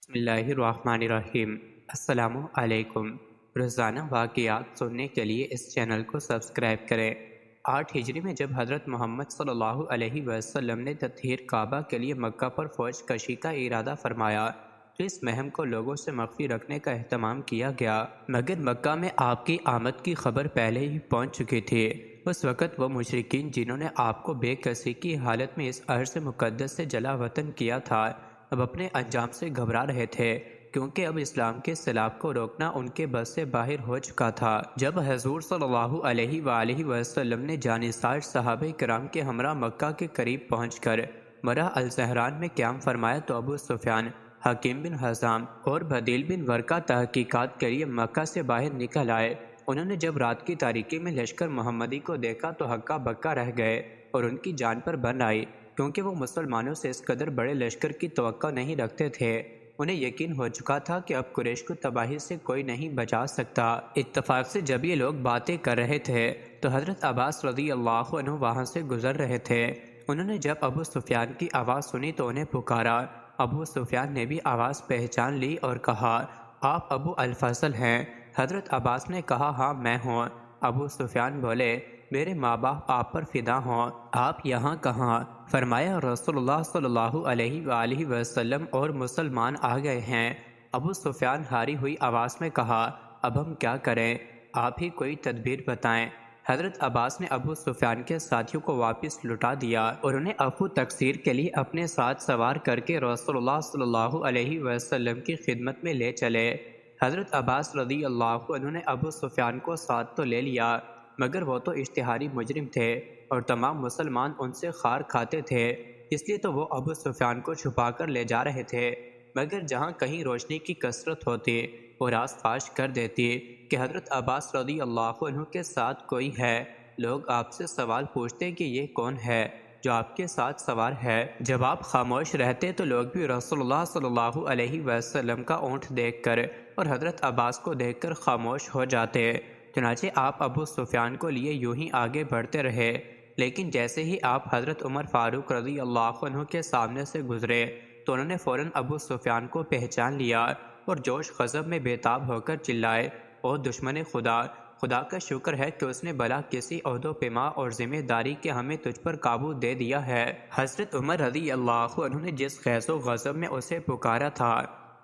بسم اللہ الرحمن الرحیم۔ السلام علیکم۔ روزانہ واقعات سننے کے لیے اس چینل کو سبسکرائب کریں۔ 8 ہجری میں جب حضرت محمد صلی اللہ علیہ وسلم نے تطہیر کعبہ کے لیے مکہ پر فوج کشی کا ارادہ فرمایا تو اس مہم کو لوگوں سے مخفی رکھنے کا اہتمام کیا گیا، مگر مکہ میں آپ کی آمد کی خبر پہلے ہی پہنچ چکی تھی۔ اس وقت وہ مشرکین جنہوں نے آپ کو بے کسی کی حالت میں اس عرض مقدس سے جلا وطن کیا تھا، اب اپنے انجام سے گھبرا رہے تھے، کیونکہ اب اسلام کے سیلاب کو روکنا ان کے بس سے باہر ہو چکا تھا۔ جب حضور صلی اللہ علیہ وآلہ وسلم نے جانثار صحابہ کرام کے ہمراہ مکہ کے قریب پہنچ کر مرہ الزہران میں قیام فرمایا تو ابو سفیان، حکیم بن حزام اور بدیل بن ورقہ تحقیقات کے لیے مکہ سے باہر نکل آئے۔ انہوں نے جب رات کی تاریکی میں لشکر محمدی کو دیکھا تو ہکا بکا رہ گئے اور ان کی جان پر بن آئی، کیونکہ وہ مسلمانوں سے اس قدر بڑے لشکر کی توقع نہیں رکھتے تھے۔ انہیں یقین ہو چکا تھا کہ اب قریش کو تباہی سے کوئی نہیں بچا سکتا۔ اتفاق سے جب یہ لوگ باتیں کر رہے تھے تو حضرت عباس رضی اللہ عنہ وہاں سے گزر رہے تھے۔ انہوں نے جب ابو سفیان کی آواز سنی تو انہیں پکارا۔ ابو سفیان نے بھی آواز پہچان لی اور کہا، آپ ابو الفضل ہیں؟ حضرت عباس نے کہا، ہاں میں ہوں۔ ابو سفیان بولے، میرے ماں باپ آپ پر فدا ہوں، آپ یہاں کہاں؟ فرمایا، رسول اللہ صلی اللہ علیہ وآلہ وسلم اور مسلمان آ گئے ہیں۔ ابو سفیان ہاری ہوئی آواز میں کہا، اب ہم کیا کریں؟ آپ ہی کوئی تدبیر بتائیں۔ حضرت عباس نے ابو سفیان کے ساتھیوں کو واپس لٹا دیا اور انہیں عفو تقصیر کے لیے اپنے ساتھ سوار کر کے رسول اللہ صلی اللہ علیہ وسلم کی خدمت میں لے چلے۔ حضرت عباس رضی اللہ عنہ نے ابو سفیان کو ساتھ تو لے لیا، مگر وہ تو اشتہاری مجرم تھے اور تمام مسلمان ان سے خار کھاتے تھے، اس لیے تو وہ ابو سفیان کو چھپا کر لے جا رہے تھے، مگر جہاں کہیں روشنی کی کثرت ہوتی وہ راز فاش کر دیتی کہ حضرت عباس رضی اللہ عنہ کے ساتھ کوئی ہے۔ لوگ آپ سے سوال پوچھتے کہ یہ کون ہے جو آپ کے ساتھ سوار ہے؟ جب آپ خاموش رہتے تو لوگ بھی رسول اللہ صلی اللہ علیہ وسلم کا اونٹ دیکھ کر اور حضرت عباس کو دیکھ کر خاموش ہو جاتے۔ چنانچہ آپ ابو سفیان کو لیے یوں ہی آگے بڑھتے رہے، لیکن جیسے ہی آپ حضرت عمر فاروق رضی اللہ عنہ کے سامنے سے گزرے تو انہوں نے فوراً ابو سفیان کو پہچان لیا اور جوش غضب میں بےتاب ہو کر چلائے، او دشمن خدا! خدا کا شکر ہے کہ اس نے بلا کسی عہد و پیما اور ذمہ داری کے ہمیں تجھ پر قابو دے دیا ہے۔ حضرت عمر رضی اللہ عنہ نے جس خیز و غضب میں اسے پکارا تھا،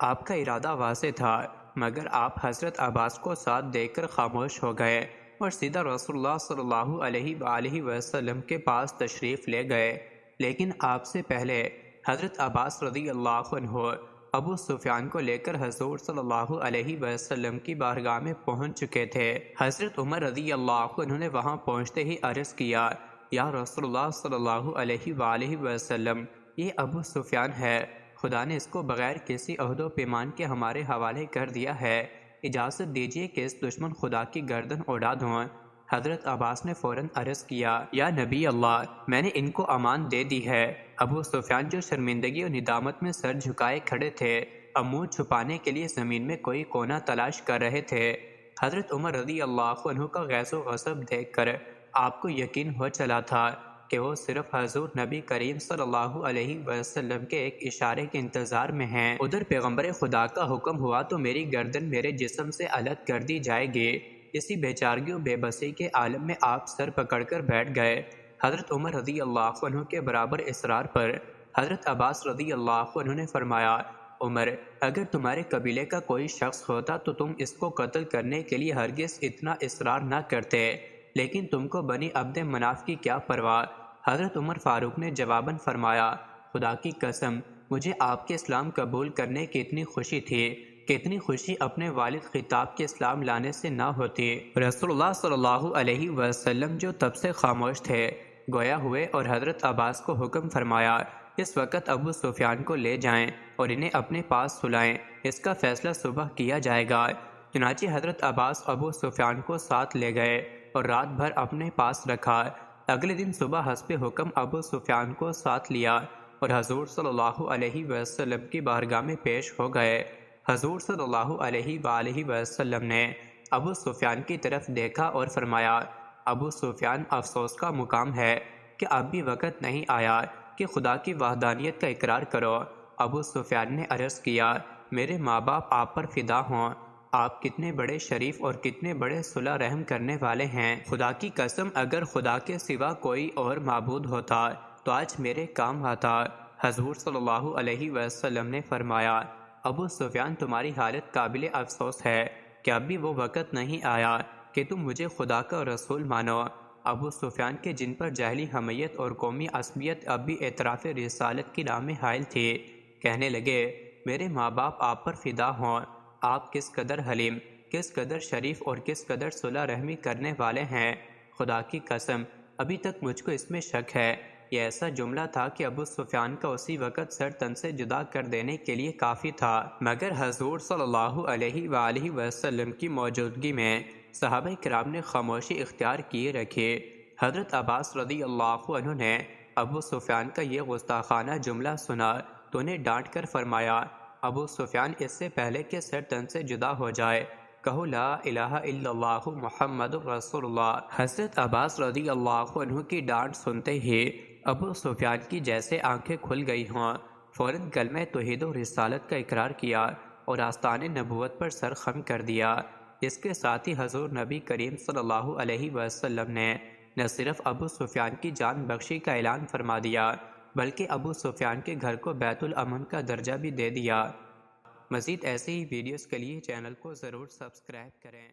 آپ کا ارادہ واضح تھا، مگر آپ حضرت عباس کو ساتھ دیکھ کر خاموش ہو گئے اور سیدھا رسول اللہ صلی اللہ علیہ وآلہ وسلم کے پاس تشریف لے گئے۔ لیکن آپ سے پہلے حضرت عباس رضی اللہ عنہ ابو سفیان کو لے کر حضور صلی اللہ علیہ وسلم کی بارگاہ میں پہنچ چکے تھے۔ حضرت عمر رضی اللہ عنہ نے وہاں پہنچتے ہی عرض کیا، یا رسول اللہ صلی اللہ علیہ وآلہ وسلم، یہ ابو سفیان ہے، خدا نے اس کو بغیر کسی عہد و پیمان کے ہمارے حوالے کر دیا ہے، اجازت دیجیے کہ اس دشمن خدا کی گردن اڑا دوں۔ حضرت عباس نے فوراً عرض کیا، یا نبی اللہ، میں نے ان کو امان دے دی ہے۔ ابو سفیان جو شرمندگی اور ندامت میں سر جھکائے کھڑے تھے، اب منہ چھپانے کے لیے زمین میں کوئی کونا تلاش کر رہے تھے۔ حضرت عمر رضی اللہ عنہ کا غیظ و غضب دیکھ کر آپ کو یقین ہو چلا تھا کہ وہ صرف حضور نبی کریم صلی اللہ علیہ وسلم کے ایک اشارے کے انتظار میں ہیں۔ ادھر پیغمبر خدا کا حکم ہوا تو میری گردن میرے جسم سے الگ کر دی جائے گی۔ اسی بیچارگی و بے بسی کے عالم میں آپ سر پکڑ کر بیٹھ گئے۔ حضرت عمر رضی اللہ عنہ کے برابر اصرار پر حضرت عباس رضی اللہ عنہ نے فرمایا، عمر، اگر تمہارے قبیلے کا کوئی شخص ہوتا تو تم اس کو قتل کرنے کے لیے ہرگز اتنا اصرار نہ کرتے، لیکن تم کو بنی عبد مناف کی کیا پرواہ؟ حضرت عمر فاروق نے جواباً فرمایا، خدا کی قسم، مجھے آپ کے اسلام قبول کرنے کی اتنی خوشی تھی کہ اتنی خوشی اپنے والد خطاب کے اسلام لانے سے نہ ہوتی۔ رسول اللہ صلی اللہ علیہ وسلم جو تب سے خاموش تھے گویا ہوئے اور حضرت عباس کو حکم فرمایا، اس وقت ابو سفیان کو لے جائیں اور انہیں اپنے پاس سلائیں، اس کا فیصلہ صبح کیا جائے گا۔ چنانچہ حضرت عباس ابو سفیان کو ساتھ لے گئے اور رات بھر اپنے پاس رکھا۔ اگلے دن صبح حسب حکم ابو سفیان کو ساتھ لیا اور حضور صلی اللہ علیہ وسلم کی بارگاہ میں پیش ہو گئے۔ حضور صلی اللہ علیہ وآلہ وسلم نے ابو سفیان کی طرف دیکھا اور فرمایا، ابو سفیان، افسوس کا مقام ہے کہ اب بھی وقت نہیں آیا کہ خدا کی وحدانیت کا اقرار کرو۔ ابو سفیان نے عرض کیا، میرے ماں باپ آپ پر فدا ہوں، آپ کتنے بڑے شریف اور کتنے بڑے صلح رحم کرنے والے ہیں۔ خدا کی قسم اگر خدا کے سوا کوئی اور معبود ہوتا تو آج میرے کام آتا۔ حضور صلی اللہ علیہ وسلم نے فرمایا، ابو سفیان تمہاری حالت قابل افسوس ہے کہ اب بھی وہ وقت نہیں آیا کہ تم مجھے خدا کا رسول مانو۔ ابو سفیان کے جن پر جاہلی حمیت اور قومی عصبیت اب بھی اعتراف رسالت کی راہ میں حائل تھی، کہنے لگے، میرے ماں باپ آپ پر فدا ہوں، آپ کس قدر حلیم، کس قدر شریف اور کس قدر صلح رحمی کرنے والے ہیں۔ خدا کی قسم ابھی تک مجھ کو اس میں شک ہے۔ یہ ایسا جملہ تھا کہ ابو سفیان کا اسی وقت سر تن سے جدا کر دینے کے لیے کافی تھا، مگر حضور صلی اللہ علیہ وآلہ وسلم کی موجودگی میں صحابہ کرام نے خاموشی اختیار کیے رکھی۔ حضرت عباس رضی اللہ عنہ نے ابو سفیان کا یہ گستاخانہ جملہ سنا تو انہیں ڈانٹ کر فرمایا، ابو سفیان اس سے پہلے کہ سر تن سے جدا ہو جائے کہو لا الہ الا اللہ محمد رسول اللہ۔ حضرت عباس رضی اللہ عنہ کی ڈانٹ سنتے ہی ابو سفیان کی جیسے آنکھیں کھل گئی ہوں، فوراً کلمہ توحید و رسالت کا اقرار کیا اور آستان نبوت پر سر خم کر دیا۔ اس کے ساتھ ہی حضور نبی کریم صلی اللہ علیہ وسلم نے نہ صرف ابو سفیان کی جان بخشی کا اعلان فرما دیا بلکہ ابو سفیان کے گھر کو بیت الامن کا درجہ بھی دے دیا۔ مزید ایسے ہی ویڈیوز کے لیے چینل کو ضرور سبسکرائب کریں۔